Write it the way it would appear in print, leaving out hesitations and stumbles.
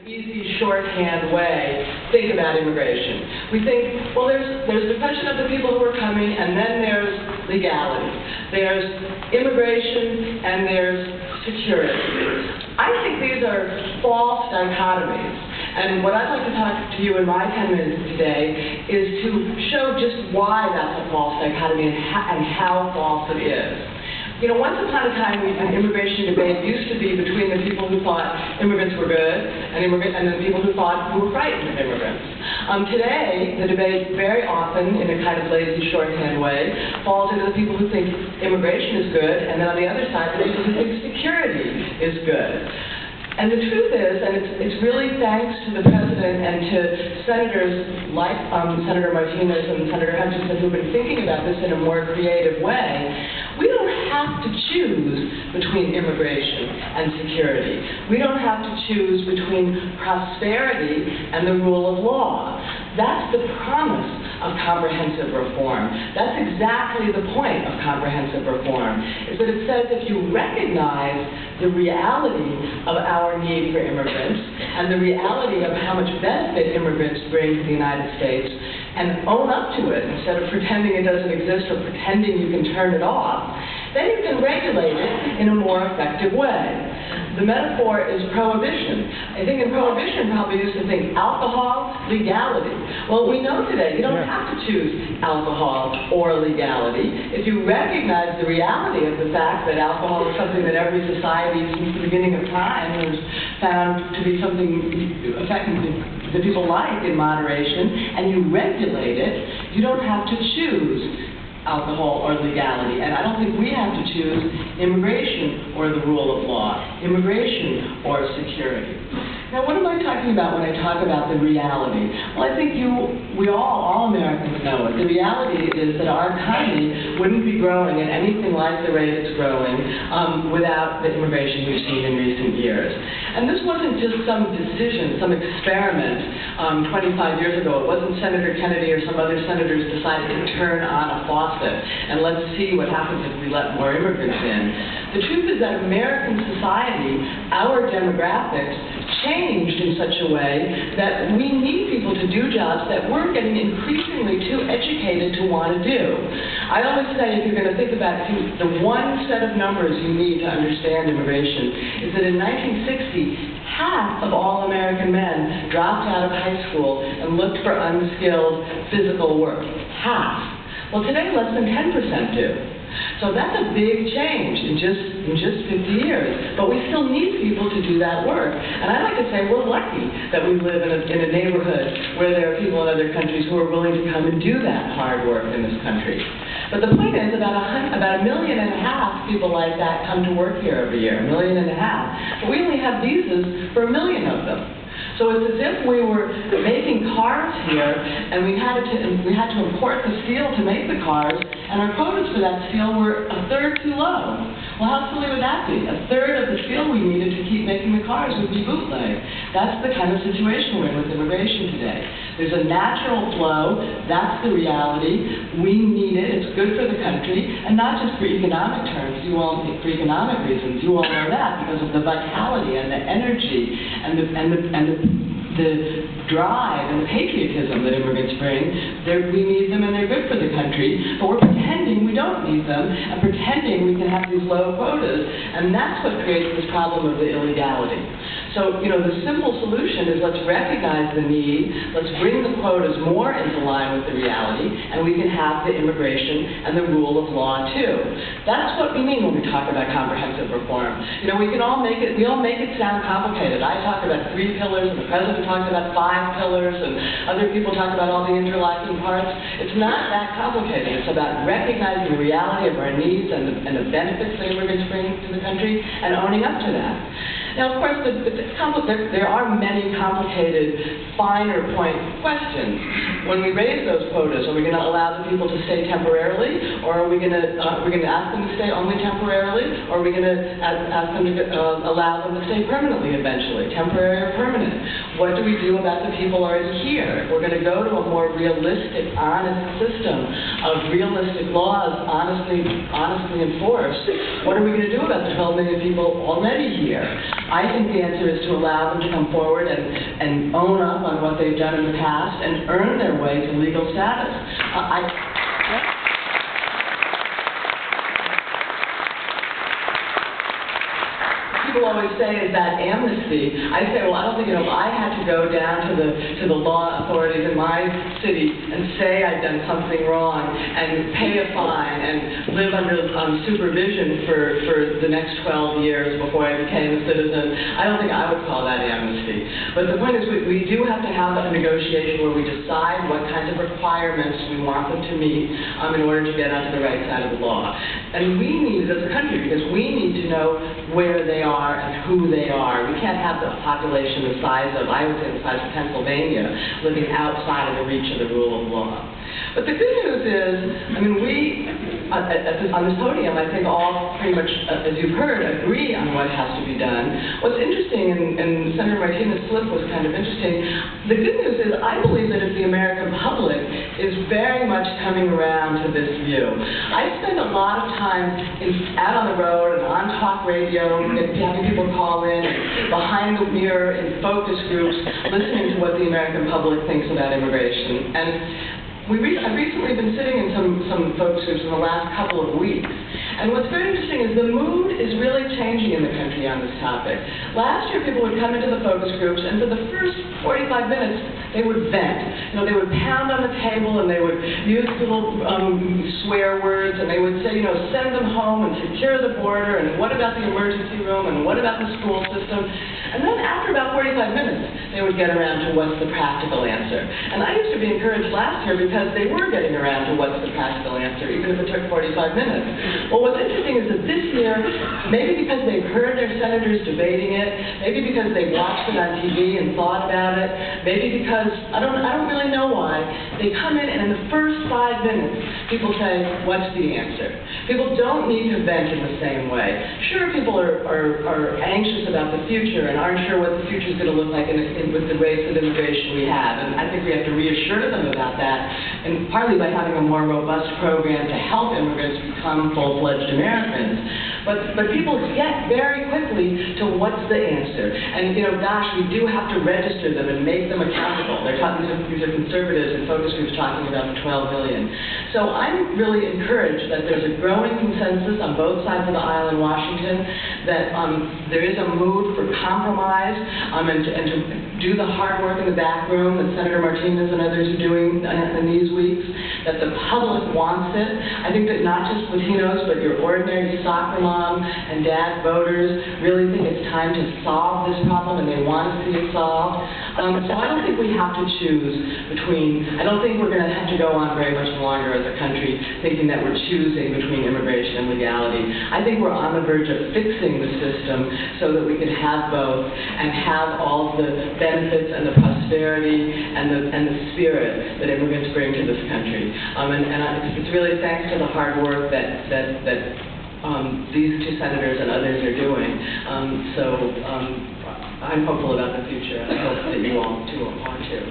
easy shorthand way think about immigration. We think, well, there's the question of the people who are coming, and then there's legality. There's immigration, and there's security. I think these are false dichotomies. And what I'd like to talk to you in my 10 minutes today is to show just why that's a false dichotomy and how false it is. You know, once upon a time, an immigration debate used to be between the people who thought immigrants were good and the people who were frightened of immigrants. Today, the debate very often, in a kind of lazy shorthand way, falls into the people who think immigration is good, and then on the other side, the people who think security is good. And the truth is, and it's really thanks to the President and to senators like Senator Martinez and Senator Hutchinson who've been thinking about this in a more creative way, we don't have to choose between immigration and security. We don't have to choose between prosperity and the rule of law. That's the promise of comprehensive reform. That's exactly the point of comprehensive reform, is that it says if you recognize the reality of our need for immigrants and the reality of how much benefit immigrants bring to the United States and own up to it instead of pretending it doesn't exist or pretending you can turn it off, then you can regulate it in a more effective way. The metaphor is prohibition. I think in prohibition probably used to think alcohol, legality. Well, we know today you don't have to choose alcohol or legality. If you recognize the reality of the fact that alcohol is something that every society since the beginning of time has found to be something effective that people like in moderation, and you regulate it, you don't have to choose alcohol or legality. And I don't think we have to choose immigration or the rule of law, immigration or security. Now, what am I talking about when I talk about the reality? Well, I think we all Americans know it. The reality is that our economy wouldn't be growing at anything like the rate it's growing without the immigration we've seen in recent years. And this wasn't just some decision, some experiment 25 years ago. It wasn't Senator Kennedy or some other senators decided to turn on a faucet and let's see what happens if we let more immigrants in. The truth is that American society, our demographics, changed in such a way that we need people to do jobs that we're getting increasingly too educated to want to do. I always say, if you're going to think about the one set of numbers you need to understand immigration, is that in 1960, half of all American men dropped out of high school and looked for unskilled physical work. Half. Well, today less than 10% do. So that's a big change in just 50 years. But we still need people to do that work. And I like to say we're lucky that we live in a neighborhood where there are people in other countries who are willing to come and do that hard work in this country. But the point is about 1.5 million people like that come to work here every year, 1.5 million. But we only have visas for 1 million of them. So it's as if we were making cars here, and we had to import the steel to make the cars, and our quotas for that steel were a third too low. Well, how silly would that be? A third of the steel we needed to keep making the cars would be bootleg. That's the kind of situation we're in with immigration today. There's a natural flow. That's the reality. We need it. It's good for the country, and not just for economic terms. For economic reasons. You all know that because of the vitality and the energy and the drive and the patriotism that immigrants bring. We need them and they're good for the country, but we're pretending we don't need them and pretending we can have these low quotas, and that's what creates this problem of the illegality. So, you know, the simple solution is let's recognize the need, let's bring the quotas more into line with the reality, and we can have the immigration and the rule of law too. That's what we mean when we talk about comprehensive reform. You know, we all make it sound complicated. I talk about 3 pillars, and the President talks about 5 pillars, and other people talk about all the interlocking parts. It's not that complicated. It's about recognizing the reality of our needs and the benefits that immigrants bring to the country and owning up to that. Now, of course, there are many complicated, finer point questions. When we raise those quotas, are we going to allow the people to stay temporarily, or are we going to ask them to stay only temporarily, or are we going to ask them to allow them to stay permanently eventually, temporary or permanent? What do we do about the people already here? If we're going to go to a more realistic, honest system of realistic laws, honestly enforced, what are we going to do about the 12 million people already here? I think the answer is to allow them to come forward and own up on what they've done in the past and earn their way to legal status. People always say, is that amnesty? I say, well, I don't think, if I had to go down to the law authorities in my city and say I'd done something wrong and pay a fine and live under supervision for the next 12 years before I became a citizen, I don't think I would call that amnesty. But the point is, we do have to have a negotiation where we decide what kinds of requirements we want them to meet in order to get onto the right side of the law. And we need it as a country, because we need to know where they are and who they are. We can't have the population the size of, I would say, the size of Pennsylvania, living outside of the reach of the rule of law. But the good news is, we, on this podium, I think all pretty much, as you've heard, agree on what has to be done. What's interesting, and Senator Martinez's slip was kind of interesting, the good news is I believe that the American public is very much coming around to this view. I spend a lot of time out on the road and on talk radio, having people call in, behind the mirror in focus groups, listening to what the American public thinks about immigration. And I've recently been sitting in some focus groups in the last couple of weeks. And what's very interesting is the mood is really changing in the country on this topic. Last year, people would come into the focus groups, and for the first 45 minutes, they would vent. They would pound on the table, and they would use little swear words, and they would say, send them home and secure the border, and what about the emergency room, and what about the school system? And then after about 45 minutes, they would get around to what's the practical answer. And I used to be encouraged last year because they were getting around to what's the practical answer, even if it took 45 minutes. Well, what's interesting is that this year, maybe because they've heard their senators debating it, maybe because they watched it on TV and thought about it, maybe because, I don't really know why, they come in and in the first 5 minutes, people say, what's the answer? People don't need to vent in the same way. Sure, people are anxious about the future and aren't sure what the future is going to look like with the rates of immigration we have, and I think we have to reassure them about that, and partly by having a more robust program to help immigrants become full-fledged Americans. But people get very quickly to what's the answer. And, gosh, we do have to register them and make them accountable. These are conservatives and focus groups talking about the 12 million. So I'm really encouraged that there's a growing consensus on both sides of the aisle in Washington that there is a mood for compromise and to do the hard work in the back room that Senator Martinez and others are doing in these weeks, that the public wants it. I think that not just Latinos, but your ordinary soccer mom and dad voters really think it's time to solve this problem, and they want to see it solved. So I don't think we have to choose I don't think we're going to have to go on very much longer as a country thinking that we're choosing between immigration and legality. I think we're on the verge of fixing the system so that we can have both and have all the benefits and the prosperity and the spirit that immigrants bring to this country. It's really thanks to the hard work that these two senators and others are doing. I'm hopeful about the future, and I hope that you all too are too.